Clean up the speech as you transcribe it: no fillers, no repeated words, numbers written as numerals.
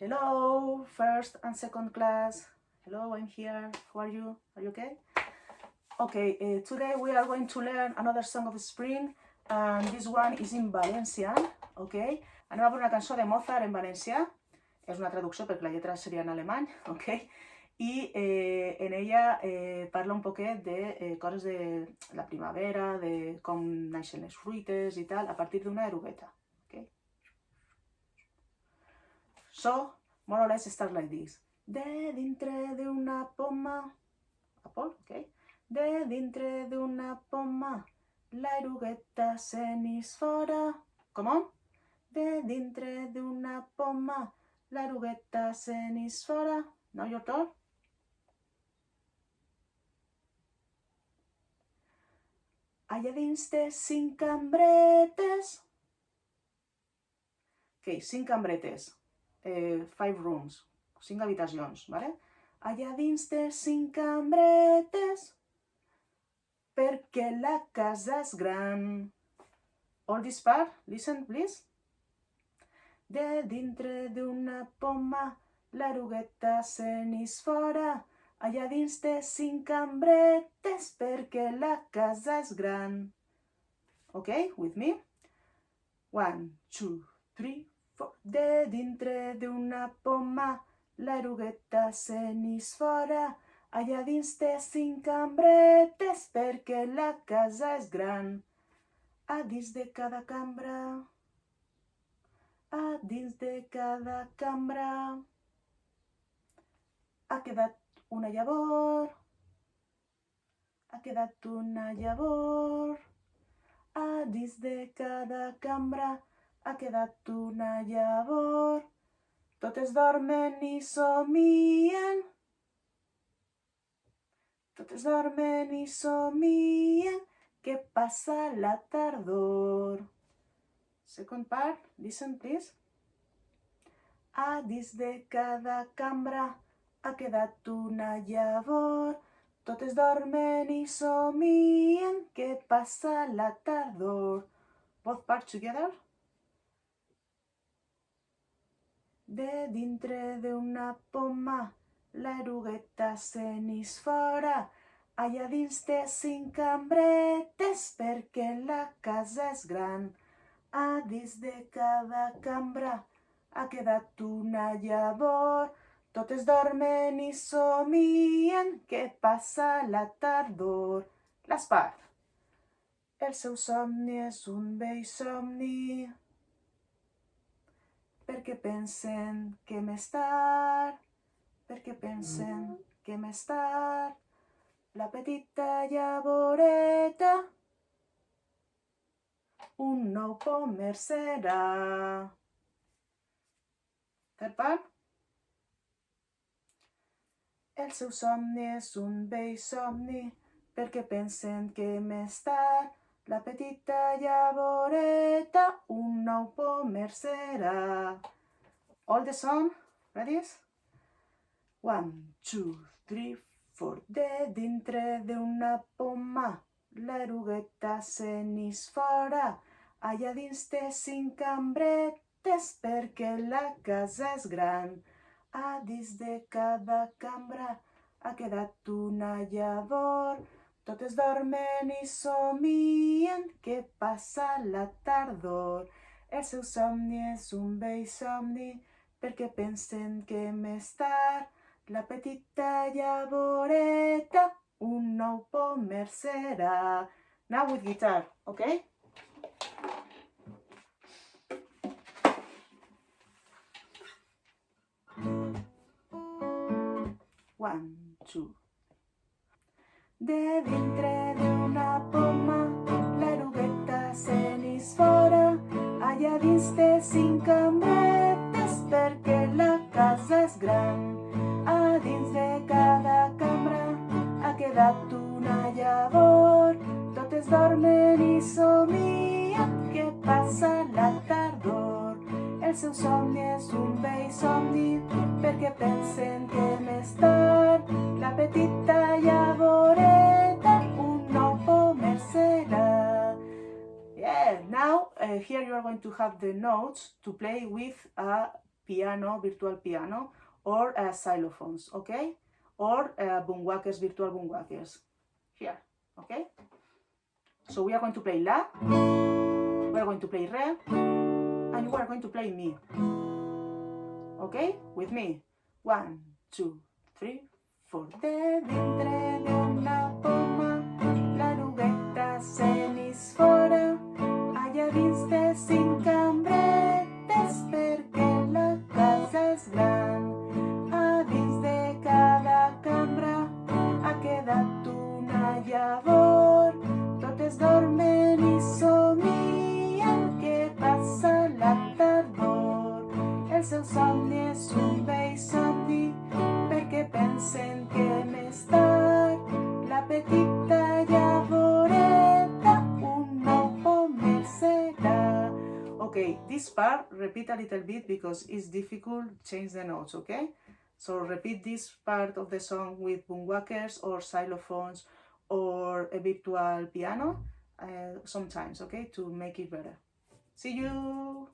Hello, first and second class. Hello, I'm here. How are you? Are you okay? Okay, today we are going to learn another song of spring, and this one is in Valencian, okay? Anem a veure una cançó de Mozart en valencià. És una traducció perquè la lletra seria en alemany, ok? I en ella parla un poquet de coses de la primavera, de com naixen les fruites i tal, a partir d'una erugueta, ok? So, more or less start like this. De dintre de una poma, apple, ok? De dintre de una poma, la erugueta se n'és fora. Come on? De dintre de una poma, la erugueta se n'és fora. Now your turn. Allà dins té 5 cambretes. Ok, 5 cambretes. 5 rooms. 5 habitacions, ¿vale? Allà dins té 5 cambretes perquè la casa és gran. All this part, listen please. De dintre d'una poma, l'erugueta se n'és fora. Allà dins té 5 cambretes perquè la casa és gran. Ok, with me? 1, 2, 3, 4. De dintre d'una poma, l'erugueta se n'és fora. Allà dins té 5 cambretes perquè la casa és gran. A dins de cada cambra, a dins de cada cambra, ha quedat una llavor, ha quedat una llavor. A dins de cada cambra ha quedat una llavor. Totes dormen i somien. Totes dormen i somien que passa la tardor. Second part, listen please. A dins de cada cambra ha quedat una llavor. Totes dormen i somien que passa la tardor. Both parts together. De dintre d'una poma, l'erugueta se n'és fora. Allà dins té 5 cambretes perquè la casa és gran. A dins de cada cambra ha quedat una llavor. Totes dormen i somien que passa la tardor. Last part. El seu somni és un vell somni perquè pensen que més tard, perquè pensen que més tard, la petita llavoreta un nou pomer serà. Third part. El seu somni és un vell somni perquè pensen que més tard la petita llavoreta un nou pomer serà. All the song, ready? 1, 2, 3, 4. De dintre d'una poma, l'erugueta se n'és fora. Allà dins té 5 cambretes perquè la casa és gran. A dins de cada cambra ha quedat una llavor. Totes dormen i somien que passa la tardor. El seu somni és un vell somni perquè pensen que més tard la petita llavoreta un nou pomer serà. Now with guitar, okay? One, two. De dintre d'una poma, l'erugueta se n'és fora. Allà dins té 5 cambretes perquè la casa és gran. A dins de cada cambra ha quedat una llavor. Totes dormen i somien que passa la tardor. El seu somni és un vell somni perquè pensen que més tard la petita llavoreta un nou pomer serà. Yeah, now here you are going to have the notes to play with a piano, virtual piano, or xylophones, okay? Or boomwhackers, virtual boomwhackers. Here, okay? So we are going to play La, we are going to play Re, and we are going to play Mi. Okay? With me. 1, 2, 3, 4. De dintre de una poma, la nubeta se n'és fora. Allà dins de 5 cambretes, perquè la casa és gran. A dins de cada cambra ha quedat una llavor. Totes dormen i somien que passa la tardor. El seu somni és un vell somni, perquè pensen que més tard la petita llavoreta un nou pomer serà. Okay, this part, repeat a little bit because it's difficult, change the notes, okay? So repeat this part of the song with boomwhackers or xylophones or a virtual piano sometimes, okay, to make it better. See you!